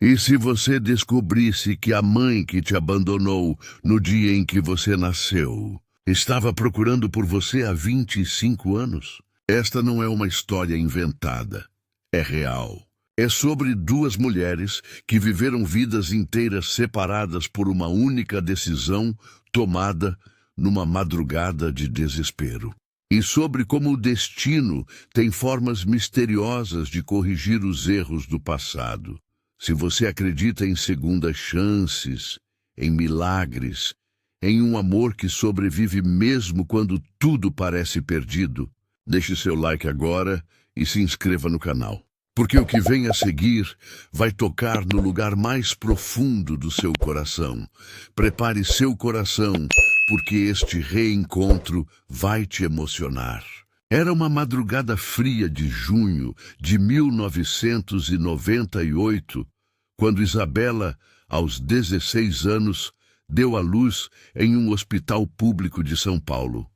E se você descobrisse que a mãe que te abandonou no dia em que você nasceu estava procurando por você há 25 anos? Esta não é uma história inventada. É real. É sobre duas mulheres que viveram vidas inteiras separadas por uma única decisão tomada numa madrugada de desespero. E sobre como o destino tem formas misteriosas de corrigir os erros do passado. Se você acredita em segundas chances, em milagres, em um amor que sobrevive mesmo quando tudo parece perdido, deixe seu like agora e se inscreva no canal. Porque o que vem a seguir vai tocar no lugar mais profundo do seu coração. Prepare seu coração, porque este reencontro vai te emocionar. Era uma madrugada fria de junho de 1998, quando Isabela, aos 16 anos, deu à luz em um hospital público de São Paulo.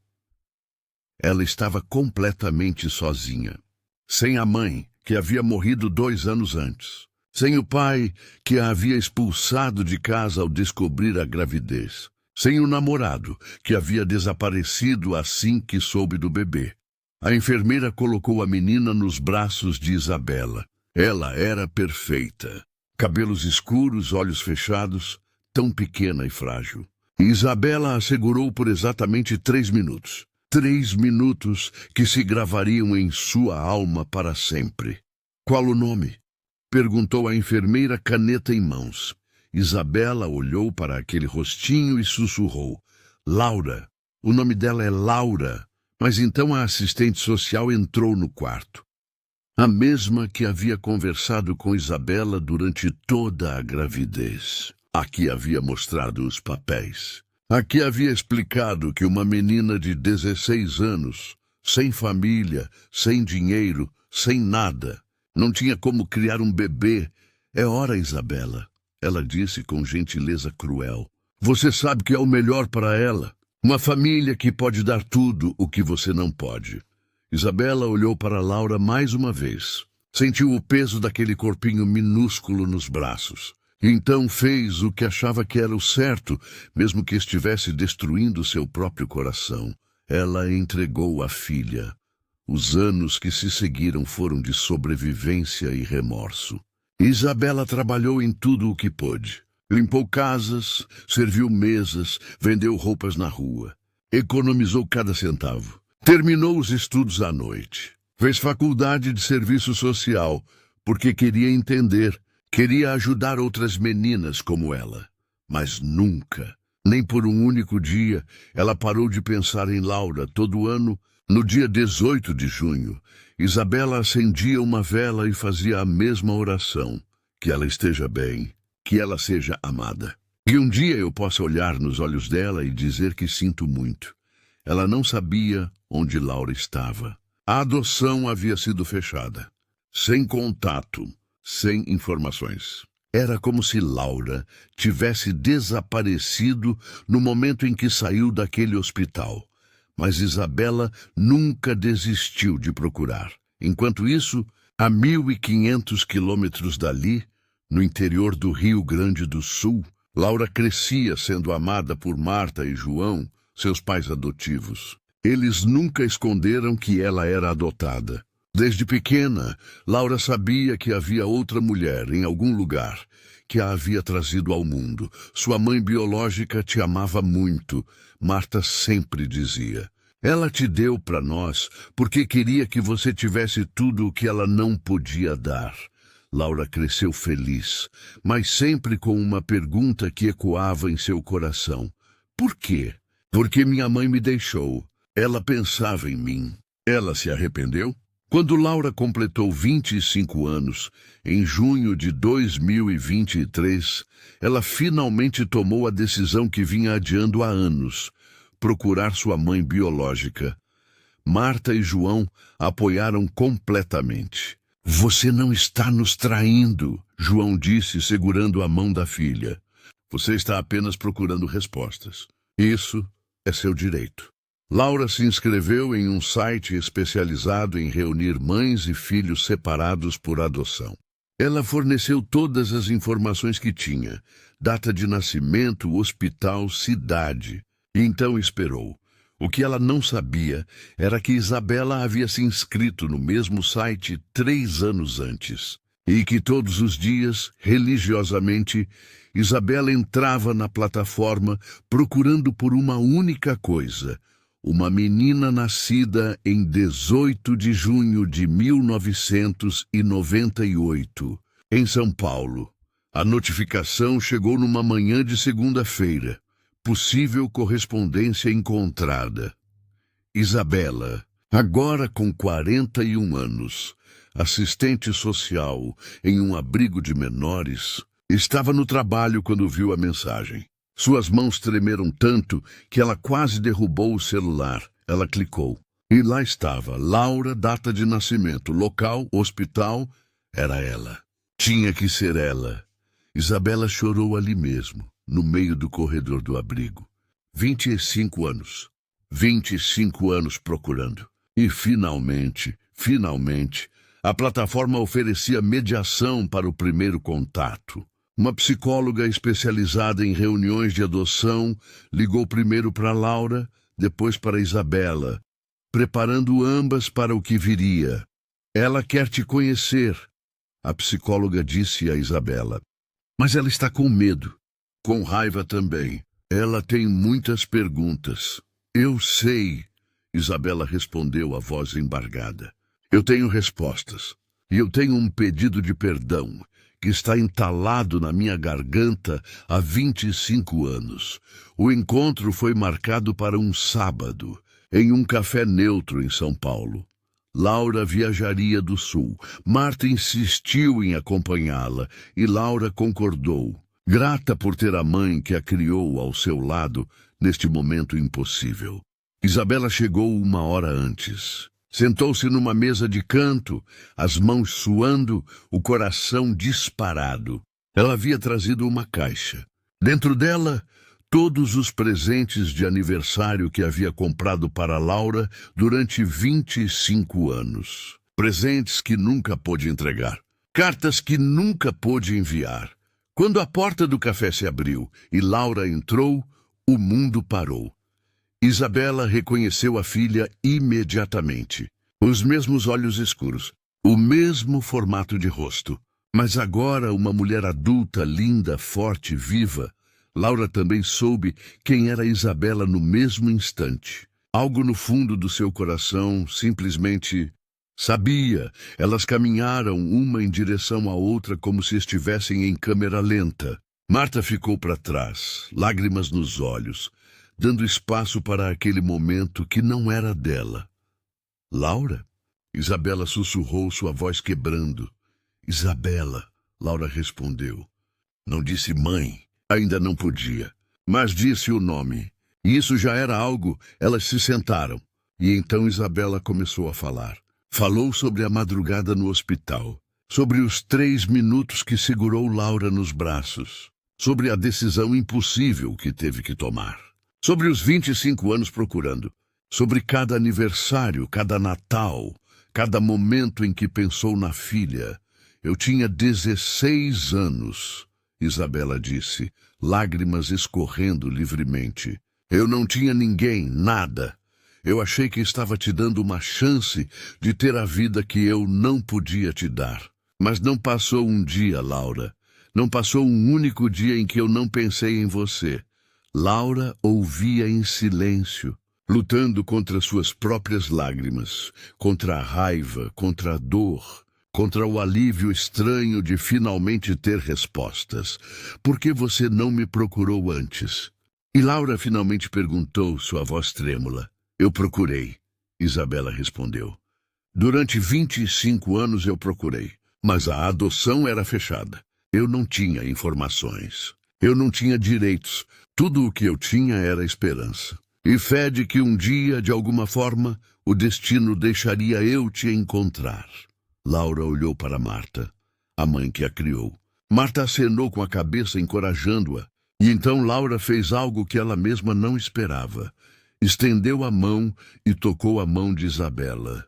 Ela estava completamente sozinha. Sem a mãe, que havia morrido 2 anos antes. Sem o pai, que a havia expulsado de casa ao descobrir a gravidez. Sem o namorado, que havia desaparecido assim que soube do bebê. A enfermeira colocou a menina nos braços de Isabela. Ela era perfeita. Cabelos escuros, olhos fechados, tão pequena e frágil. Isabela a segurou por exatamente 3 minutos. 3 minutos que se gravariam em sua alma para sempre. Qual o nome? Perguntou a enfermeira, caneta em mãos. Isabela olhou para aquele rostinho e sussurrou. Laura. O nome dela é Laura. Mas então a assistente social entrou no quarto. A mesma que havia conversado com Isabela durante toda a gravidez. A que havia mostrado os papéis. A que havia explicado que uma menina de 16 anos, sem família, sem dinheiro, sem nada, não tinha como criar um bebê. É hora, Isabela, ela disse com gentileza cruel. Você sabe que é o melhor para ela. Uma família que pode dar tudo o que você não pode. Isabela olhou para Laura mais uma vez. Sentiu o peso daquele corpinho minúsculo nos braços. E então fez o que achava que era o certo, mesmo que estivesse destruindo seu próprio coração. Ela entregou a filha. Os anos que se seguiram foram de sobrevivência e remorso. Isabela trabalhou em tudo o que pôde. Limpou casas, serviu mesas, vendeu roupas na rua. Economizou cada centavo. Terminou os estudos à noite. Fez faculdade de serviço social, porque queria entender, queria ajudar outras meninas como ela. Mas nunca, nem por um único dia, ela parou de pensar em Laura. Todo ano, no dia 18 de junho, Isabela acendia uma vela e fazia a mesma oração. Que ela esteja bem, que ela seja amada. E um dia eu possa olhar nos olhos dela e dizer que sinto muito. Ela não sabia onde Laura estava. A adoção havia sido fechada. Sem contato, sem informações. Era como se Laura tivesse desaparecido no momento em que saiu daquele hospital. Mas Isabela nunca desistiu de procurar. Enquanto isso, a 1.500 quilômetros dali, no interior do Rio Grande do Sul, Laura crescia sendo amada por Marta e João, seus pais adotivos. Eles nunca esconderam que ela era adotada. Desde pequena, Laura sabia que havia outra mulher em algum lugar que a havia trazido ao mundo. Sua mãe biológica te amava muito, Marta sempre dizia. Ela te deu para nós porque queria que você tivesse tudo o que ela não podia dar. Laura cresceu feliz, mas sempre com uma pergunta que ecoava em seu coração. Por quê? Porque minha mãe me deixou. Ela pensava em mim. Ela se arrependeu? Quando Laura completou 25 anos, em junho de 2023, ela finalmente tomou a decisão que vinha adiando há anos, procurar sua mãe biológica. Marta e João a apoiaram completamente. Você não está nos traindo, João disse, segurando a mão da filha. Você está apenas procurando respostas. Isso é seu direito. Laura se inscreveu em um site especializado em reunir mães e filhos separados por adoção. Ela forneceu todas as informações que tinha: data de nascimento, hospital, cidade. E então esperou. O que ela não sabia era que Isabela havia se inscrito no mesmo site 3 anos antes. E que todos os dias, religiosamente, Isabela entrava na plataforma procurando por uma única coisa: uma menina nascida em 18 de junho de 1998, em São Paulo. A notificação chegou numa manhã de segunda-feira. Possível correspondência encontrada. Isabela, agora com 41 anos, assistente social em um abrigo de menores, estava no trabalho quando viu a mensagem. Suas mãos tremeram tanto que ela quase derrubou o celular. Ela clicou. E lá estava: Laura, data de nascimento, local, hospital. Era ela. Tinha que ser ela. Isabela chorou ali mesmo, no meio do corredor do abrigo. 25 anos. 25 anos procurando. E finalmente, a plataforma oferecia mediação para o primeiro contato. Uma psicóloga especializada em reuniões de adoção ligou primeiro para Laura, depois para Isabela, preparando ambas para o que viria. Ela quer te conhecer, a psicóloga disse a Isabela. Mas ela está com medo, com raiva também. Ela tem muitas perguntas. Eu sei, Isabela respondeu, a voz embargada. Eu tenho respostas. E eu tenho um pedido de perdão que está entalado na minha garganta há 25 anos. O encontro foi marcado para um sábado, em um café neutro em São Paulo. Laura viajaria do Sul. Marta insistiu em acompanhá-la e Laura concordou, grata por ter a mãe que a criou ao seu lado neste momento impossível. Isabela chegou 1 hora antes. Sentou-se numa mesa de canto, as mãos suando, o coração disparado. Ela havia trazido uma caixa. Dentro dela, todos os presentes de aniversário que havia comprado para Laura durante 25 anos. Presentes que nunca pôde entregar. Cartas que nunca pôde enviar. Quando a porta do café se abriu e Laura entrou, o mundo parou. Isabela reconheceu a filha imediatamente. Os mesmos olhos escuros, o mesmo formato de rosto. Mas agora uma mulher adulta, linda, forte, viva. Laura também soube quem era Isabela no mesmo instante. Algo no fundo do seu coração simplesmente sabia. Elas caminharam uma em direção à outra como se estivessem em câmera lenta. Marta ficou para trás, lágrimas nos olhos, dando espaço para aquele momento que não era dela. Laura? Isabela sussurrou, sua voz quebrando. Isabela, Laura respondeu. Não disse mãe, ainda não podia, mas disse o nome. E isso já era algo. Elas se sentaram. E então Isabela começou a falar. Falou sobre a madrugada no hospital, sobre os 3 minutos que segurou Laura nos braços, sobre a decisão impossível que teve que tomar. Sobre os 25 anos procurando, sobre cada aniversário, cada Natal, cada momento em que pensou na filha. Eu tinha 16 anos, Isabela disse, lágrimas escorrendo livremente. Eu não tinha ninguém, nada. Eu achei que estava te dando uma chance de ter a vida que eu não podia te dar. Mas não passou um dia, Laura. Não passou um único dia em que eu não pensei em você. Laura ouvia em silêncio, lutando contra suas próprias lágrimas, contra a raiva, contra a dor, contra o alívio estranho de finalmente ter respostas. Por que você não me procurou antes? E Laura finalmente perguntou, sua voz trêmula. Eu procurei, Isabela respondeu. Durante 25 anos eu procurei, mas a adoção era fechada. Eu não tinha informações. Eu não tinha direitos. Tudo o que eu tinha era esperança. E fé de que um dia, de alguma forma, o destino deixaria eu te encontrar. Laura olhou para Marta, a mãe que a criou. Marta acenou com a cabeça, encorajando-a. E então Laura fez algo que ela mesma não esperava. Estendeu a mão e tocou a mão de Isabela.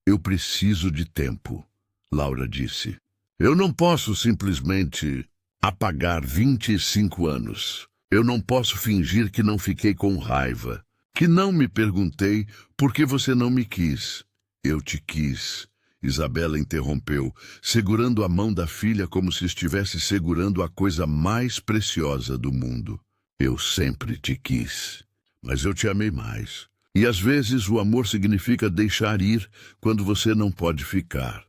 Eu preciso de tempo, Laura disse. Eu não posso simplesmente apagar 25 anos. Eu não posso fingir que não fiquei com raiva, que não me perguntei por que você não me quis. Eu te quis. Isabela interrompeu, segurando a mão da filha como se estivesse segurando a coisa mais preciosa do mundo. Eu sempre te quis, mas eu te amei mais. E às vezes o amor significa deixar ir quando você não pode ficar.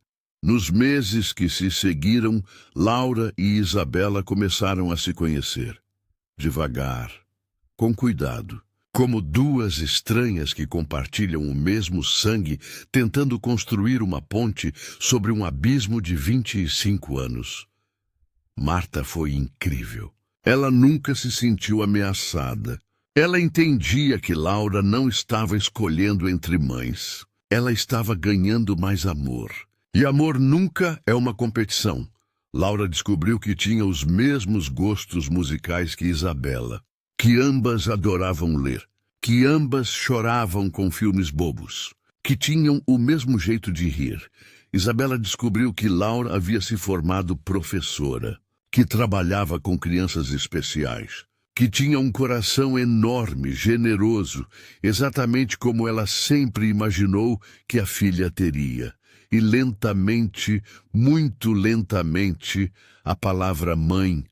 Nos meses que se seguiram, Laura e Isabela começaram a se conhecer. Devagar, com cuidado, como duas estranhas que compartilham o mesmo sangue, tentando construir uma ponte sobre um abismo de 25 anos. Marta foi incrível. Ela nunca se sentiu ameaçada. Ela entendia que Laura não estava escolhendo entre mães. Ela estava ganhando mais amor. E amor nunca é uma competição. Laura descobriu que tinha os mesmos gostos musicais que Isabela, que ambas adoravam ler, que ambas choravam com filmes bobos, que tinham o mesmo jeito de rir. Isabela descobriu que Laura havia se formado professora, que trabalhava com crianças especiais, que tinha um coração enorme, generoso, exatamente como ela sempre imaginou que a filha teria. E lentamente, muito lentamente, a palavra mãe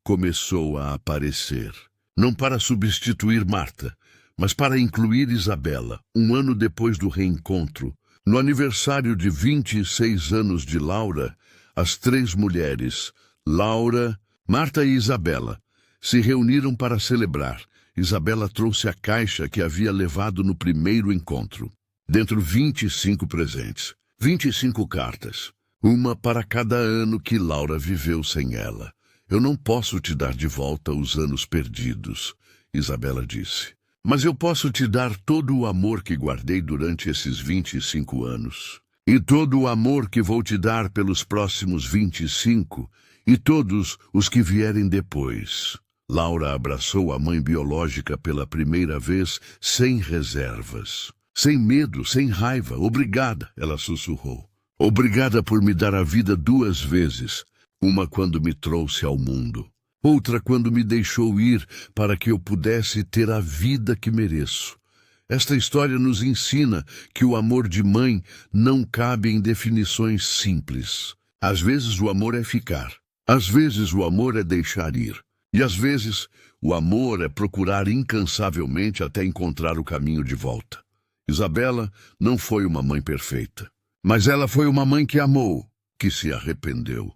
começou a aparecer. Não para substituir Marta, mas para incluir Isabela, um ano depois do reencontro. No aniversário de 26 anos de Laura, as três mulheres, Laura, Marta e Isabela, se reuniram para celebrar. Isabela trouxe a caixa que havia levado no primeiro encontro. Dentro 25 presentes. 25 cartas, uma para cada ano que Laura viveu sem ela. Eu não posso te dar de volta os anos perdidos, Isabela disse. Mas eu posso te dar todo o amor que guardei durante esses 25 anos. E todo o amor que vou te dar pelos próximos 25 e todos os que vierem depois. Laura abraçou a mãe biológica pela primeira vez sem reservas. Sem medo, sem raiva. Obrigada, ela sussurrou. Obrigada por me dar a vida 2 vezes. Uma quando me trouxe ao mundo. Outra quando me deixou ir para que eu pudesse ter a vida que mereço. Esta história nos ensina que o amor de mãe não cabe em definições simples. Às vezes o amor é ficar. Às vezes o amor é deixar ir. E às vezes o amor é procurar incansavelmente até encontrar o caminho de volta. Isabela não foi uma mãe perfeita, mas ela foi uma mãe que amou, que se arrependeu,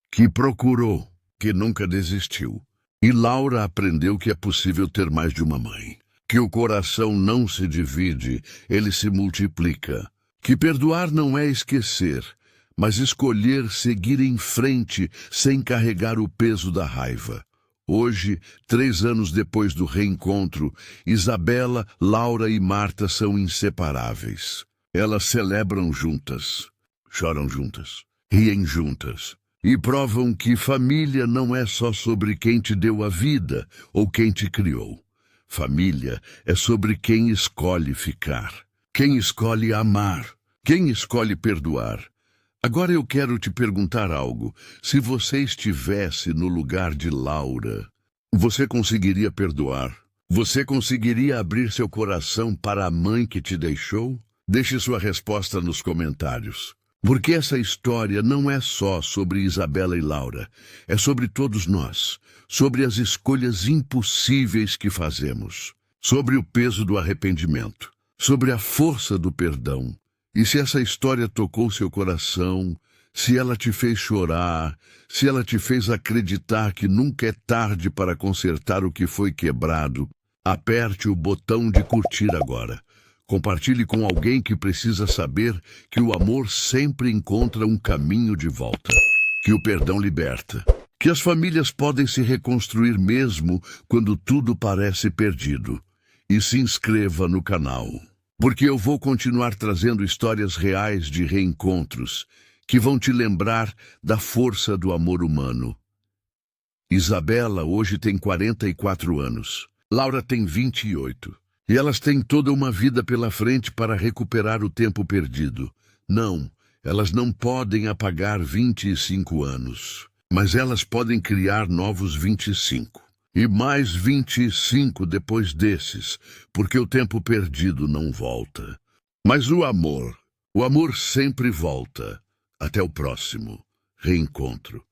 que procurou, que nunca desistiu. E Laura aprendeu que é possível ter mais de uma mãe, que o coração não se divide, ele se multiplica, que perdoar não é esquecer, mas escolher seguir em frente sem carregar o peso da raiva. Hoje, 3 anos depois do reencontro, Isabela, Laura e Marta são inseparáveis. Elas celebram juntas, choram juntas, riem juntas e provam que família não é só sobre quem te deu a vida ou quem te criou. Família é sobre quem escolhe ficar, quem escolhe amar, quem escolhe perdoar. Agora eu quero te perguntar algo. Se você estivesse no lugar de Laura, você conseguiria perdoar? Você conseguiria abrir seu coração para a mãe que te deixou? Deixe sua resposta nos comentários. Porque essa história não é só sobre Isabela e Laura. É sobre todos nós. Sobre as escolhas impossíveis que fazemos. Sobre o peso do arrependimento. Sobre a força do perdão. E se essa história tocou seu coração, se ela te fez chorar, se ela te fez acreditar que nunca é tarde para consertar o que foi quebrado, aperte o botão de curtir agora. Compartilhe com alguém que precisa saber que o amor sempre encontra um caminho de volta, que o perdão liberta, que as famílias podem se reconstruir mesmo quando tudo parece perdido. E se inscreva no canal. Porque eu vou continuar trazendo histórias reais de reencontros que vão te lembrar da força do amor humano. Isabela hoje tem 44 anos. Laura tem 28. E elas têm toda uma vida pela frente para recuperar o tempo perdido. Não, Elas não podem apagar 25 anos, mas elas podem criar novos 25. E mais 25 depois desses, porque o tempo perdido não volta. Mas o amor sempre volta. Até o próximo reencontro.